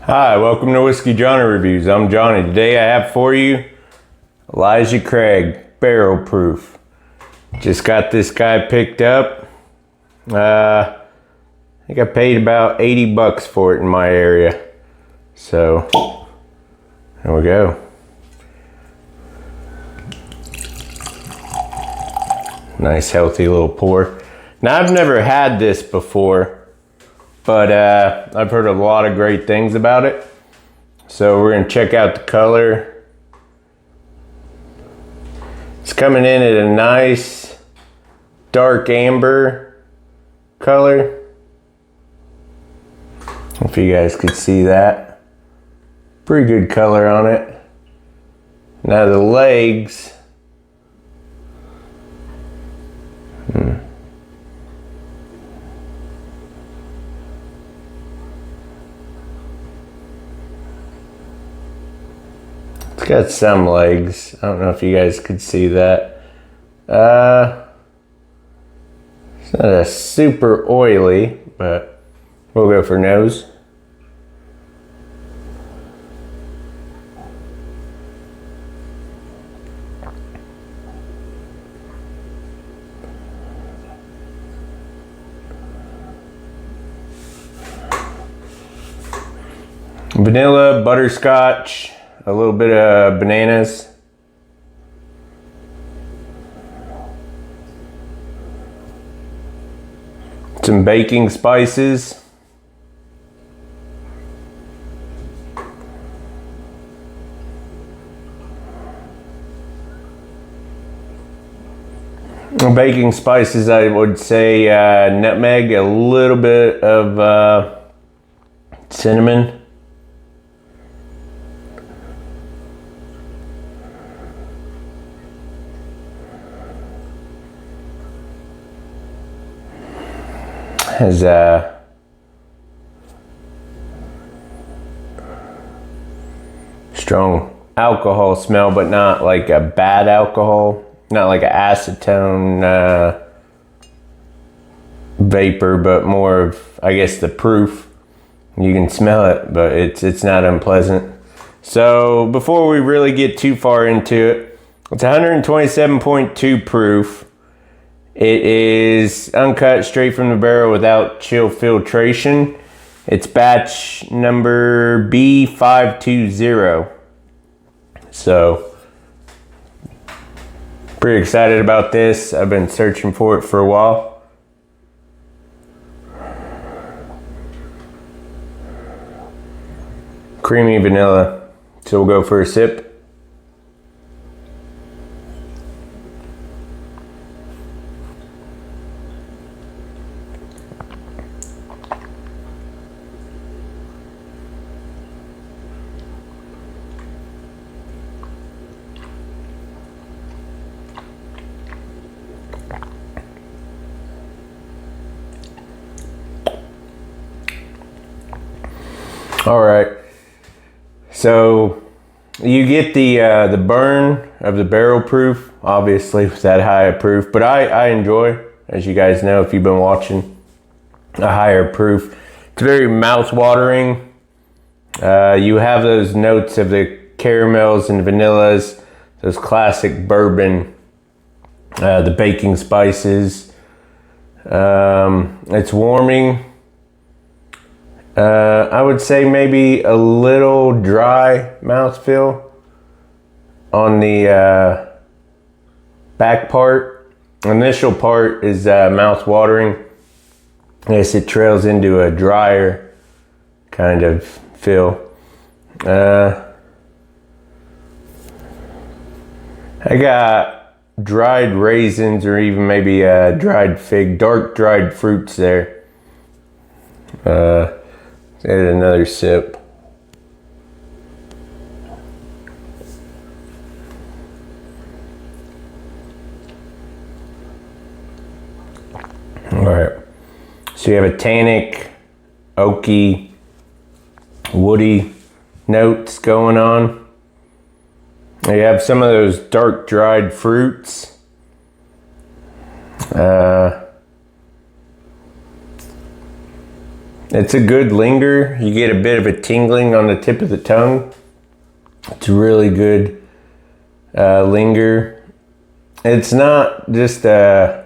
Hi, welcome to Whiskey Johnny Reviews. I'm Johnny. Today I have for you Elijah Craig Barrel Proof. Just got this guy picked up. I think I paid about 80 bucks for it in my area. So, there we go. Nice healthy little pour. Now I've never had this before, but I've heard a lot of great things about it. So we're gonna check out the color. It's coming in at a nice dark amber color. If you guys could see that. Pretty good color on it. Now the legs. It's got some legs. I don't know if you guys could see that. It's not a super oily, but we'll go for nose. Vanilla, butterscotch, a little bit of bananas. Some baking spices. Baking spices, I would say nutmeg, a little bit of cinnamon. Has a strong alcohol smell, but not like a bad alcohol, not like an acetone vapor, but more of, I guess, the proof. You can smell it, but it's not unpleasant. So before we really get too far into it, it's 127.2 proof. It is uncut, straight from the barrel without chill filtration. It's batch number B520. So, pretty excited about this. I've been searching for it for a while. Creamy vanilla. So we'll go for a sip. All right, so you get the burn of the barrel proof, obviously with that high proof, but I enjoy, as you guys know if you've been watching, a higher proof. It's very mouth-watering. You have those notes of the caramels and vanillas, those classic bourbon, the baking spices. It's warming. I would say maybe a little dry mouthfeel on the back part. Initial part is mouth-watering. Yes, it trails into a drier kind of feel. I got dried raisins, or even maybe dried fig, dark dried fruits there. Add another sip. All right. So you have a tannic, oaky, woody notes going on. You have some of those dark dried fruits. It's a good linger. You get a bit of a tingling on the tip of the tongue. It's a really good linger. It's not just I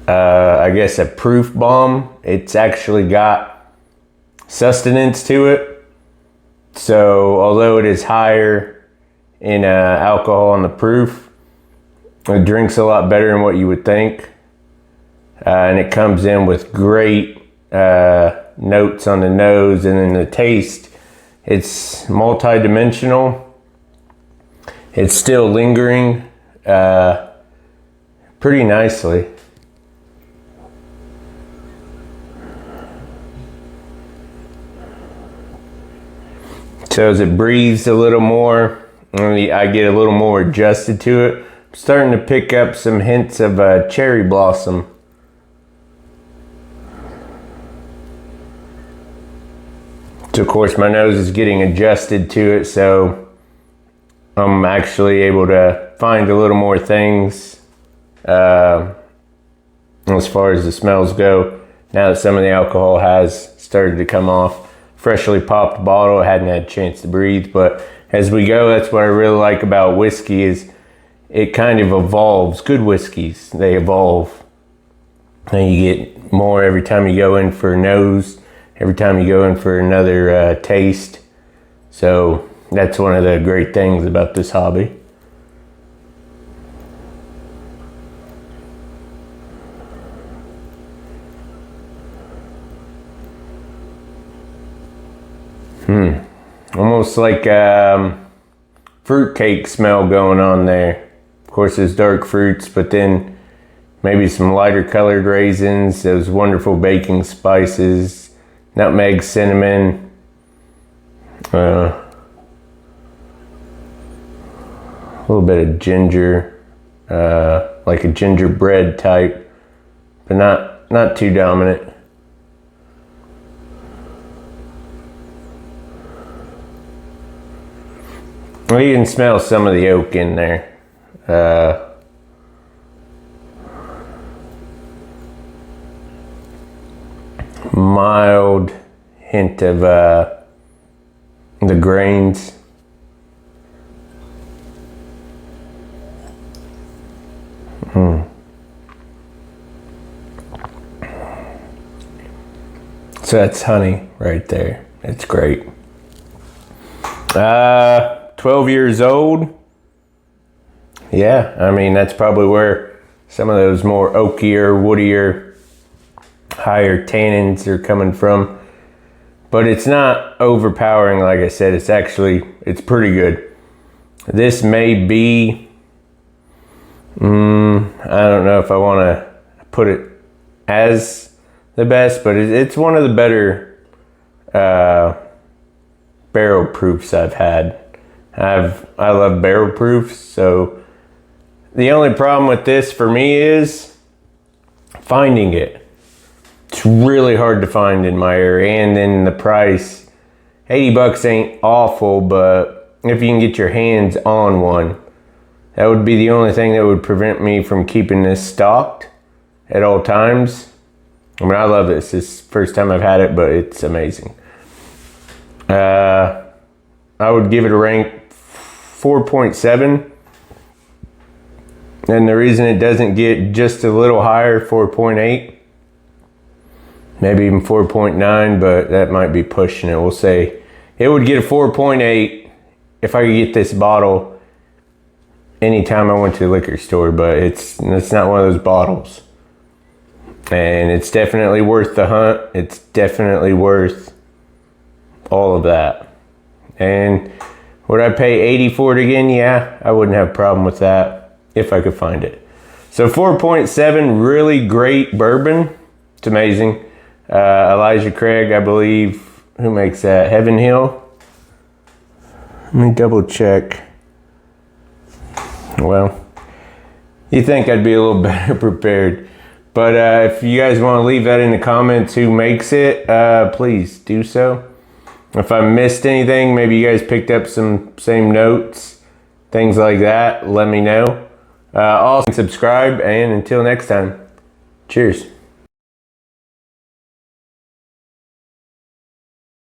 guess a proof bomb. It's actually got sustenance to it. So although it is higher in alcohol on the proof, it drinks a lot better than what you would think. And it comes in with great notes on the nose, and then the taste, it's multi-dimensional. It's still lingering pretty nicely. So as it breathes a little more, I get a little more adjusted to it. I'm starting to pick up some hints of cherry blossom. So of course my nose is getting adjusted to it, so I'm actually able to find a little more things as far as the smells go, now that some of the alcohol has started to come off. Freshly popped bottle, hadn't had a chance to breathe, but as we go, that's what I really like about whiskey, is it kind of evolves. Good whiskeys, they evolve, and you get more every time you go in for a nose, every time you go in for another taste. So that's one of the great things about this hobby. Almost like fruitcake smell going on there. Of course, there's dark fruits, but then maybe some lighter colored raisins, those wonderful baking spices, nutmeg, cinnamon, a little bit of ginger, like a gingerbread type, but not too dominant. Well, you can smell some of the oak in there. Mild hint of the grains. So that's honey right there. It's great. 12 years old. Yeah, I mean, that's probably where some of those more oakier, woodier, higher tannins are coming from. But it's not overpowering, like I said. It's pretty good. This may be, I don't know if I want to put it as the best, but it's one of the better barrel proofs I've had. I love barrel proofs, so the only problem with this for me is finding it. It's really hard to find in my area, and then the price. $80 ain't awful, but if you can get your hands on one, that would be the only thing that would prevent me from keeping this stocked at all times. I mean, I love this. This is the first time I've had it, but it's amazing. I would give it a rank 4.7. And the reason it doesn't get just a little higher, 4.8, maybe even 4.9, but that might be pushing it. We'll say it would get a 4.8 if I could get this bottle anytime I went to the liquor store, but it's not one of those bottles. And it's definitely worth the hunt. It's definitely worth all of that. And would I pay $80 for it again? Yeah, I wouldn't have a problem with that if I could find it. So 4.7, really great bourbon. It's amazing. Elijah Craig, I believe. Who makes that? Heaven Hill? Let me double check. Well, you think I'd be a little better prepared. But if you guys want to leave that in the comments who makes it, please do so. If I missed anything, maybe you guys picked up some same notes, things like that, let me know. Also subscribe, and until next time, cheers.